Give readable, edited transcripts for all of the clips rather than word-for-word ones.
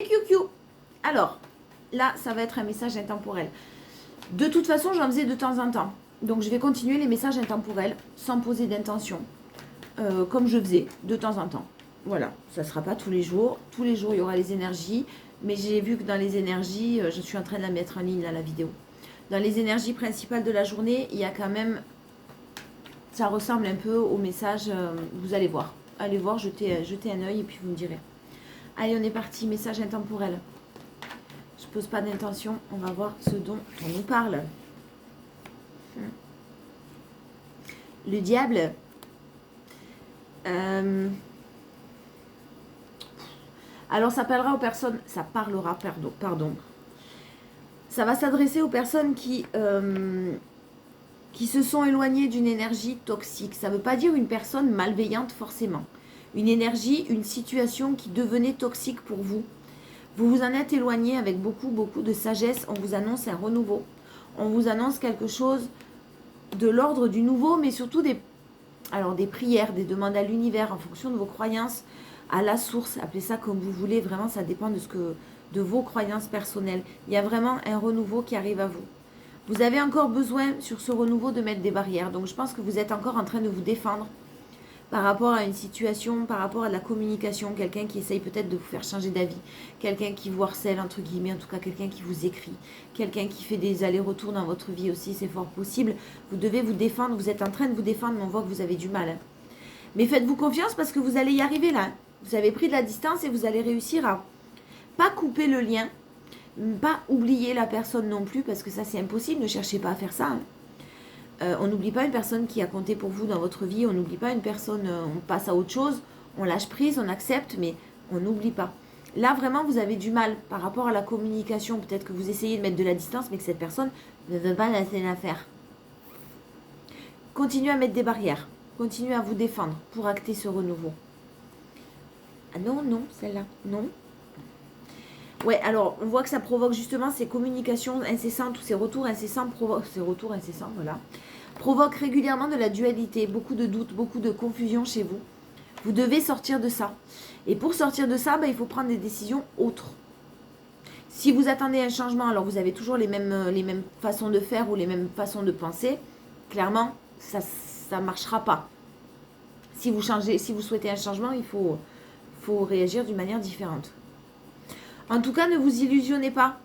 QQ. Alors, là, ça va être un message intemporel. De toute façon, j'en faisais de temps en temps. Donc, je vais continuer les messages intemporels sans poser d'intention, comme je faisais de temps en temps. Voilà, ça ne sera pas tous les jours. Tous les jours, il y aura les énergies. Mais j'ai vu que dans les énergies, je suis en train de la mettre en ligne, là, la vidéo. Dans les énergies principales de la journée, il y a quand même... Ça ressemble un peu au message, vous allez voir. Allez voir, jetez un œil et puis vous me direz. Allez, on est parti, message intemporel. Je pose pas d'intention, on va voir ce dont on nous parle. Le diable. Alors ça parlera aux personnes, ça parlera, pardon. Ça va s'adresser aux personnes qui se sont éloignées d'une énergie toxique. Ça ne veut pas dire une personne malveillante forcément. Une énergie, une situation qui devenait toxique pour vous. Vous vous en êtes éloigné avec beaucoup de sagesse. On vous annonce un renouveau. On vous annonce quelque chose de l'ordre du nouveau, mais surtout des prières, des demandes à l'univers en fonction de vos croyances, à la source. Appelez ça comme vous voulez. Vraiment, ça dépend de vos croyances personnelles. Il y a vraiment un renouveau qui arrive à vous. Vous avez encore besoin sur ce renouveau de mettre des barrières. Donc, je pense que vous êtes encore en train de vous défendre par rapport à une situation, par rapport à la communication, quelqu'un qui essaye peut-être de vous faire changer d'avis, quelqu'un qui vous harcèle, entre guillemets, en tout cas quelqu'un qui vous écrit, quelqu'un qui fait des allers-retours dans votre vie aussi, c'est fort possible. Vous devez vous défendre, vous êtes en train de vous défendre, mais on voit que vous avez du mal. Mais faites-vous confiance parce que vous allez y arriver là. Vous avez pris de la distance et vous allez réussir à pas couper le lien, pas oublier la personne non plus, parce que ça c'est impossible, ne cherchez pas à faire ça. On n'oublie pas une personne qui a compté pour vous dans votre vie, on n'oublie pas une personne, on passe à autre chose, on lâche prise, on accepte, mais on n'oublie pas. Là, vraiment, vous avez du mal par rapport à la communication. Peut-être que vous essayez de mettre de la distance, mais que cette personne ne veut pas laisser l'affaire. Continuez à mettre des barrières. Continuez à vous défendre pour acter ce renouveau. Ah non, celle-là, non. Ouais, alors, on voit que ça provoque justement ces communications incessantes, ou ces retours incessants, voilà, provoquent régulièrement de la dualité, beaucoup de doutes, beaucoup de confusion chez vous. Vous devez sortir de ça. Et pour sortir de ça, il faut prendre des décisions autres. Si vous attendez un changement, alors vous avez toujours les mêmes façons de faire ou les mêmes façons de penser, clairement, ça ne marchera pas. Si vous souhaitez un changement, il faut réagir d'une manière différente. En tout cas, ne vous illusionnez pas.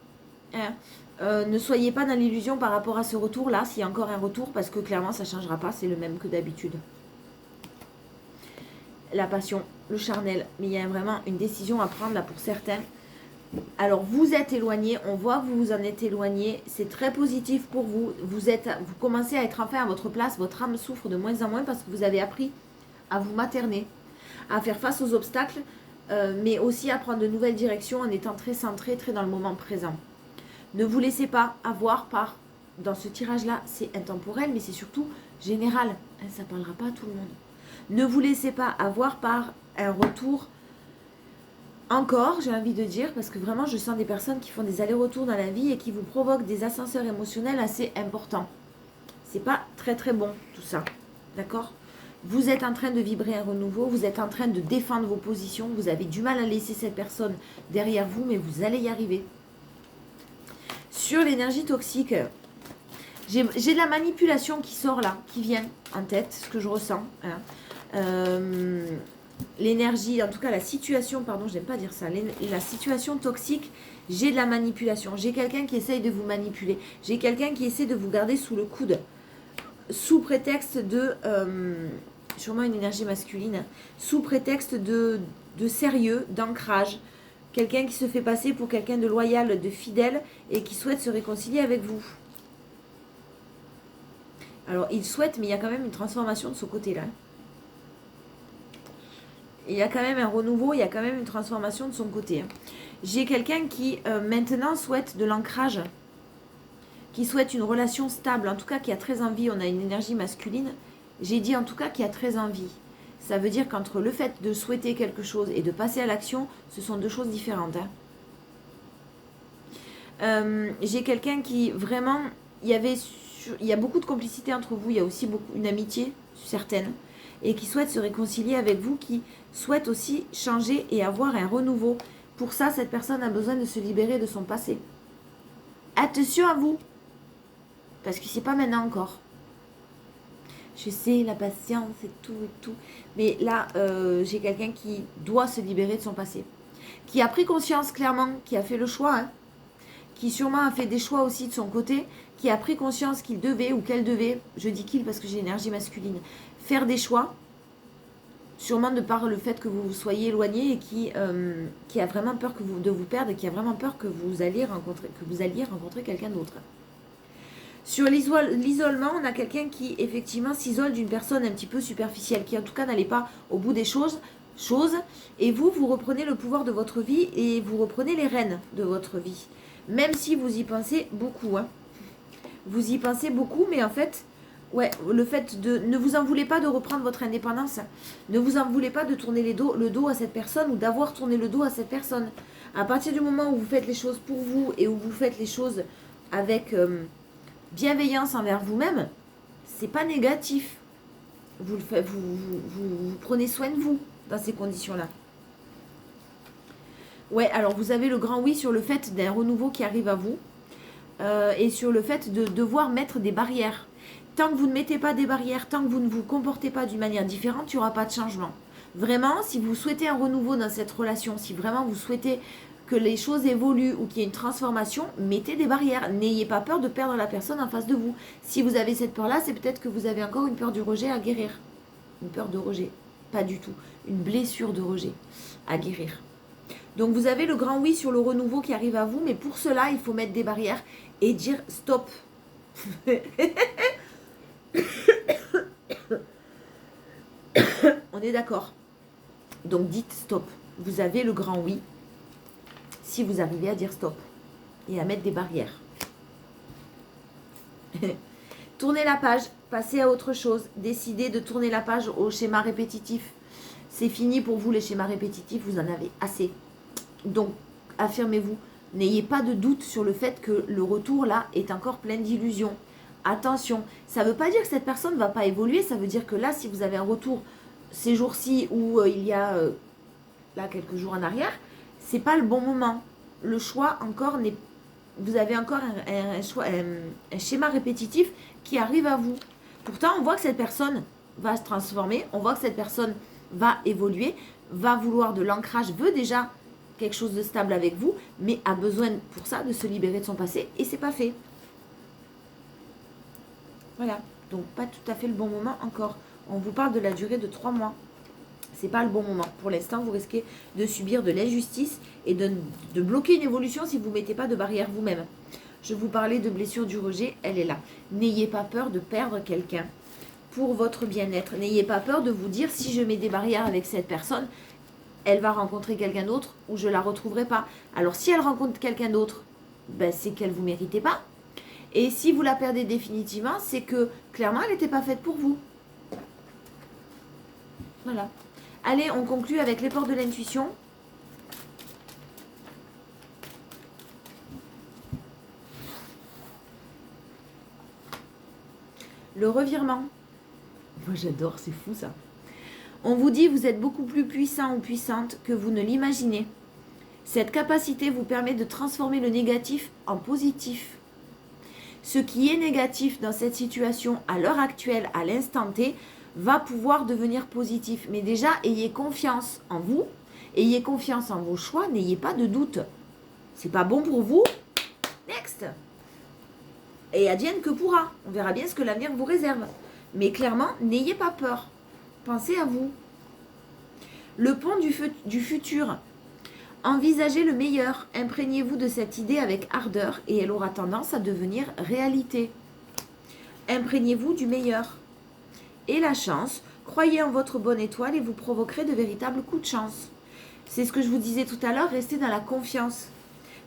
Ne soyez pas dans l'illusion par rapport à ce retour-là, s'il y a encore un retour, parce que clairement, ça ne changera pas, c'est le même que d'habitude. La passion, le charnel, mais il y a vraiment une décision à prendre là pour certains. Alors, vous êtes éloigné, on voit que vous vous en êtes éloigné, c'est très positif pour vous. Vous commencez à être enfin à votre place, votre âme souffre de moins en moins parce que vous avez appris à vous materner, à faire face aux obstacles, mais aussi à prendre de nouvelles directions en étant très centré, très dans le moment présent. Ne vous laissez pas avoir dans ce tirage-là, c'est intemporel, mais c'est surtout général. Ça ne parlera pas à tout le monde. Ne vous laissez pas avoir par un retour encore, j'ai envie de dire, parce que vraiment, je sens des personnes qui font des allers-retours dans la vie et qui vous provoquent des ascenseurs émotionnels assez importants. C'est pas très très bon, tout ça. D'accord ? Vous êtes en train de vibrer un renouveau, vous êtes en train de défendre vos positions, vous avez du mal à laisser cette personne derrière vous, mais vous allez y arriver. Sur l'énergie toxique, j'ai de la manipulation qui sort là, qui vient en tête, ce que je ressens. L'énergie, en tout cas la situation, pardon, je n'aime pas dire ça, la situation toxique, j'ai de la manipulation. J'ai quelqu'un qui essaye de vous manipuler. J'ai quelqu'un qui essaie de vous garder sous le coude, sous prétexte de... sûrement une énergie masculine, sous prétexte de sérieux, d'ancrage. Quelqu'un qui se fait passer pour quelqu'un de loyal, de fidèle et qui souhaite se réconcilier avec vous. Alors, il souhaite, mais il y a quand même une transformation de ce côté-là. Il y a quand même un renouveau, il y a quand même une transformation de son côté. J'ai quelqu'un qui, maintenant, souhaite de l'ancrage, qui souhaite une relation stable, en tout cas qui a très envie, on a une énergie masculine. J'ai dit en tout cas qui a très envie. Ça veut dire qu'entre le fait de souhaiter quelque chose et de passer à l'action, ce sont deux choses différentes. J'ai quelqu'un qui vraiment... Il y a beaucoup de complicité entre vous, il y a aussi une amitié certaine, et qui souhaite se réconcilier avec vous, qui souhaite aussi changer et avoir un renouveau. Pour ça, cette personne a besoin de se libérer de son passé. Attention à vous. Parce que c'est pas maintenant encore. Je sais, la patience et tout. Mais là, j'ai quelqu'un qui doit se libérer de son passé. Qui a pris conscience clairement, qui a fait le choix, hein, qui sûrement a fait des choix aussi de son côté, qui a pris conscience qu'il devait ou qu'elle devait, je dis qu'il parce que j'ai l'énergie masculine, faire des choix, sûrement de par le fait que vous soyez éloigné et qui a vraiment peur de vous perdre et qui a vraiment peur que vous alliez rencontrer quelqu'un d'autre. Sur l'isolement, on a quelqu'un qui effectivement s'isole d'une personne un petit peu superficielle, qui en tout cas n'allait pas au bout des choses, et vous reprenez le pouvoir de votre vie et vous reprenez les rênes de votre vie. Même si vous y pensez beaucoup. Hein. Vous y pensez beaucoup, mais en fait, ouais, le fait de... Ne vous en voulez pas de reprendre votre indépendance. Ne vous en voulez pas de tourner le dos à cette personne ou d'avoir tourné le dos à cette personne. À partir du moment où vous faites les choses pour vous et où vous faites les choses avec... bienveillance envers vous-même, c'est pas négatif. Vous prenez soin de vous dans ces conditions-là. Ouais, alors vous avez le grand oui sur le fait d'un renouveau qui arrive à vous et sur le fait de devoir mettre des barrières. Tant que vous ne mettez pas des barrières, tant que vous ne vous comportez pas d'une manière différente, il n'y aura pas de changement. Vraiment, si vous souhaitez un renouveau dans cette relation, si vraiment vous souhaitez que les choses évoluent ou qu'il y ait une transformation, mettez des barrières. N'ayez pas peur de perdre la personne en face de vous. Si vous avez cette peur-là, c'est peut-être que vous avez encore une peur du rejet à guérir. Une peur de rejet. Pas du tout. Une blessure de rejet à guérir. Donc vous avez le grand oui sur le renouveau qui arrive à vous, mais pour cela, il faut mettre des barrières et dire stop. On est d'accord. Donc dites stop. Vous avez le grand oui. Si vous arrivez à dire stop et à mettre des barrières. Tournez la page, passez à autre chose, décidez de tourner la page au schéma répétitif. C'est fini pour vous les schémas répétitifs, vous en avez assez. Donc, affirmez-vous, n'ayez pas de doute sur le fait que le retour là est encore plein d'illusions. Attention, ça ne veut pas dire que cette personne ne va pas évoluer, ça veut dire que là, si vous avez un retour ces jours-ci où il y a là quelques jours en arrière, c'est pas le bon moment. Le choix encore n'est... Vous avez encore un schéma répétitif qui arrive à vous. Pourtant, on voit que cette personne va se transformer, on voit que cette personne va évoluer, va vouloir de l'ancrage, veut déjà quelque chose de stable avec vous, mais a besoin pour ça de se libérer de son passé et c'est pas fait. Voilà, donc pas tout à fait le bon moment encore. On vous parle de la durée de 3 mois. C'est pas le bon moment. Pour l'instant, vous risquez de subir de l'injustice et de bloquer une évolution si vous ne mettez pas de barrière vous-même. Je vous parlais de blessure du rejet, elle est là. N'ayez pas peur de perdre quelqu'un pour votre bien-être. N'ayez pas peur de vous dire si je mets des barrières avec cette personne, elle va rencontrer quelqu'un d'autre ou je la retrouverai pas. Alors si elle rencontre quelqu'un d'autre, ben, c'est qu'elle ne vous méritez pas. Et si vous la perdez définitivement, c'est que clairement elle n'était pas faite pour vous. Voilà. Allez, on conclut avec les portes de l'intuition. Le revirement. Moi j'adore, c'est fou ça. On vous dit vous êtes beaucoup plus puissant ou puissante que vous ne l'imaginez. Cette capacité vous permet de transformer le négatif en positif. Ce qui est négatif dans cette situation à l'heure actuelle, à l'instant T, va pouvoir devenir positif. Mais déjà, ayez confiance en vous, ayez confiance en vos choix, n'ayez pas de doute. C'est pas bon pour vous. Next. Et advienne que pourra. On verra bien ce que l'avenir vous réserve. Mais clairement, n'ayez pas peur. Pensez à vous. Le pont du futur. Envisagez le meilleur. Imprégnez-vous de cette idée avec ardeur et elle aura tendance à devenir réalité. Imprégnez-vous du meilleur. Et la chance, croyez en votre bonne étoile et vous provoquerez de véritables coups de chance. C'est ce que je vous disais tout à l'heure, restez dans la confiance.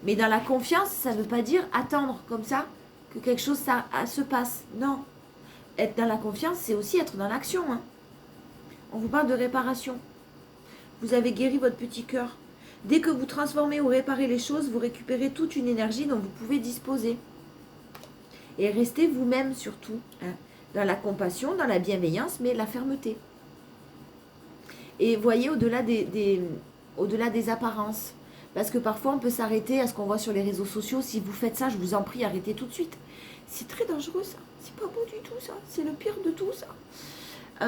Mais dans la confiance, ça ne veut pas dire attendre comme ça que quelque chose se passe. Non. Être dans la confiance, c'est aussi être dans l'action. Hein. On vous parle de réparation. Vous avez guéri votre petit cœur. Dès que vous transformez ou réparez les choses, vous récupérez toute une énergie dont vous pouvez disposer. Et restez vous-même surtout. Hein. Dans la compassion, dans la bienveillance, mais la fermeté. Et voyez au-delà des apparences. Parce que parfois, on peut s'arrêter à ce qu'on voit sur les réseaux sociaux. Si vous faites ça, je vous en prie, arrêtez tout de suite. C'est très dangereux, ça. C'est pas beau du tout, ça. C'est le pire de tout, ça.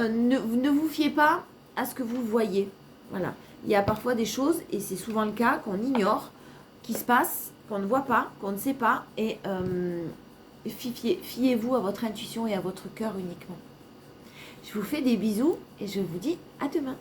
Ne vous fiez pas à ce que vous voyez. Voilà. Il y a parfois des choses, et c'est souvent le cas, qu'on ignore, qui se passent, qu'on ne voit pas, qu'on ne sait pas. Et fiez-vous à votre intuition et à votre cœur uniquement. Je vous fais des bisous et je vous dis à demain.